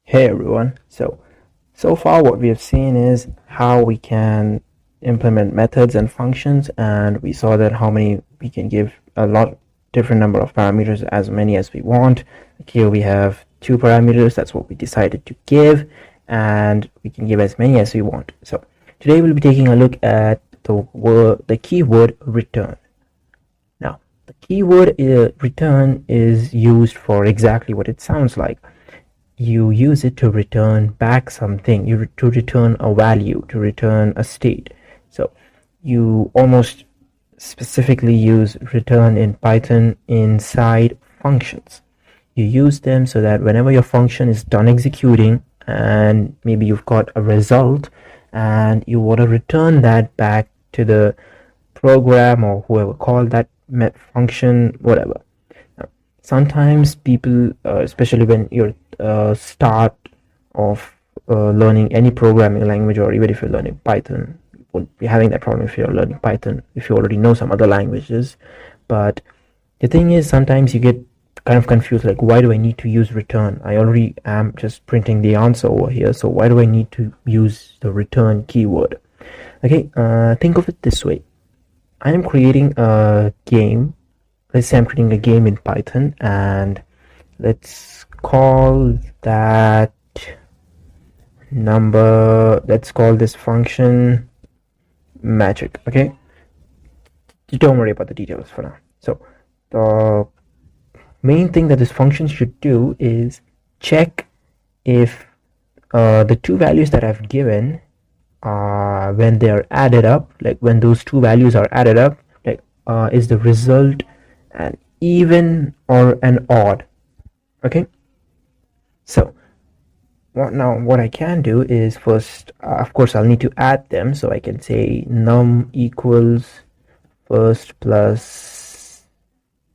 Hey everyone. So far what we have seen is how we can implement methods and functions, and we saw that how many we can give a lot different number of parameters, as many as we want. Like here we have two parameters, that's what we decided to give, and we can give as many as we want. So today we'll be taking a look at the keyword return. Now, the keyword return is used for exactly what it sounds like. You use it to return back something, to return a value, to return a state. So you almost specifically use return in Python inside functions. You use them so that whenever your function is done executing and maybe you've got a result and you want to return that back to the program or whoever called that function, whatever. Sometimes people, especially when you're start of learning any programming language, or even if you're learning Python, you won't be having that problem if you're learning Python, if you already know some other languages. But the thing is, sometimes you get kind of confused, like, why do I need to use return? I already am just printing the answer over here, so why do I need to use the return keyword? Okay, think of it this way. I am creating a game. Let's say I'm creating a game in Python, and let's call that number, let's call this function magic. Okay, don't worry about the details for now. So the main thing that this function should do is check if the two values that I've given, when they are added up, like when those two values are added up, like is the result an even or an odd. Okay, so what I can do is first, of course I'll need to add them, so I can say num equals first plus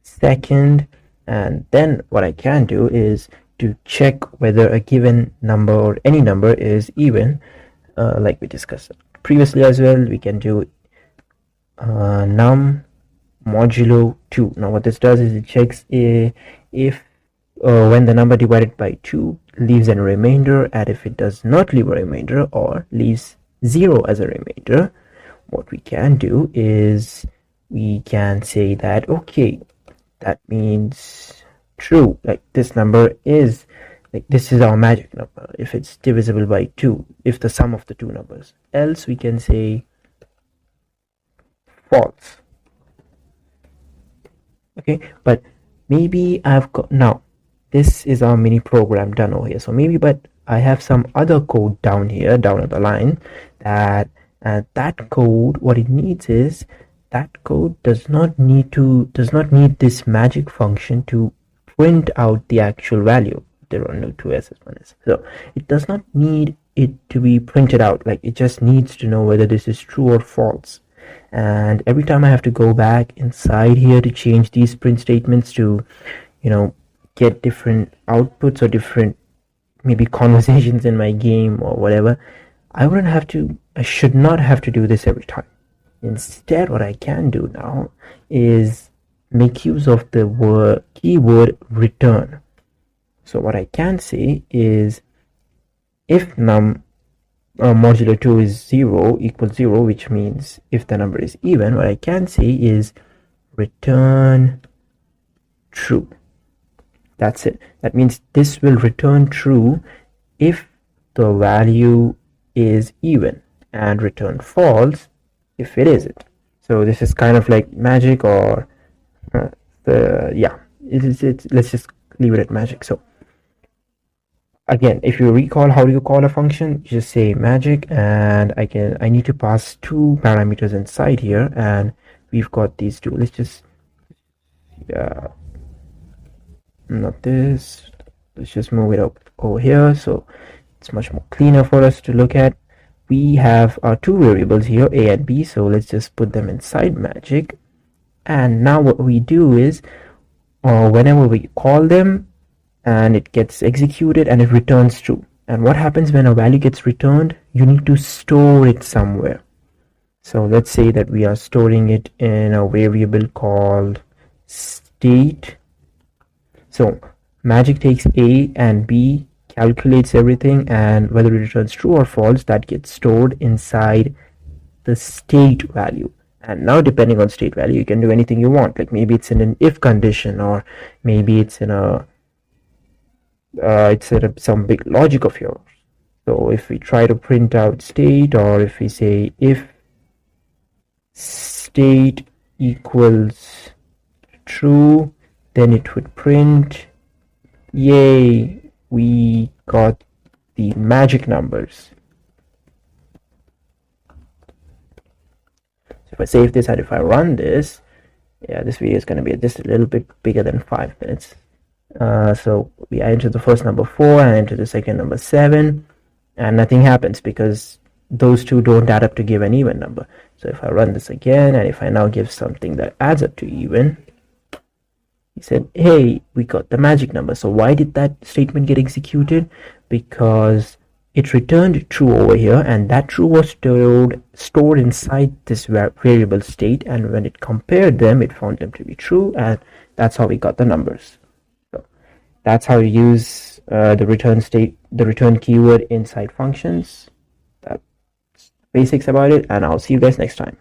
second, and then what I can do is to check whether a given number or any number is even, like we discussed previously as well. We can do num modulo 2. Now what this does is it checks if when the number divided by 2 leaves a remainder, and if it does not leave a remainder or leaves 0 as a remainder, what we can do is we can say that, okay, that means true, like this number is, like this is our magic number if it's divisible by 2, if the sum of the two numbers. Else we can say false. Okay, but maybe I've got, now this is our mini program done over here, so maybe, but I have some other code down here, down at the line, that that code, what it needs is, that code does not need this magic function to print out the actual value. There are no two s's, one s, so it does not need it to be printed out. Like, it just needs to know whether this is true or false. And every time I have to go back inside here to change these print statements to, you know, get different outputs or different maybe conversations in my game or whatever, I should not have to do this every time. Instead, what I can do now is make use of the keyword return. So what I can say is, if num modulo 2 is 0 equals 0, which means if the number is even, what I can say is return true. That's it. That means this will return true if the value is even, and return false if it isn't. So this is kind of like magic, or let's just leave it at magic. So again, if you recall how do you call a function, you just say magic, and I need to pass two parameters inside here, and we've got these two. Let's just, not this, let's just move it up over here so it's much more cleaner for us to look at. We have our two variables here, a and b, so let's just put them inside magic. And now what we do is, whenever we call them and it gets executed and it returns true. And what happens when a value gets returned? You need to store it somewhere. So let's say that we are storing it in a variable called state. So magic takes a and b, calculates everything, and whether it returns true or false, that gets stored inside the state value. And now, depending on state value, you can do anything you want. Like maybe it's in an if condition, or maybe it's in some big logic of yours. So if we try to print out state, or if we say if state equals true, then it would print, yay, we got the magic numbers. So if I save this and if I run this, yeah, this video is going to be just a little bit bigger than 5 minutes. So I enter the first number 4 and I enter the second number 7, and nothing happens because those two don't add up to give an even number. So if I run this again, and if I now give something that adds up to even, he said, hey, we got the magic number. So why did that statement get executed? Because it returned true over here, and that true was stored inside this variable state, and when it compared them, it found them to be true, and that's how we got the numbers. So that's how you use the return keyword inside functions. That's basics about it, and I'll see you guys next time.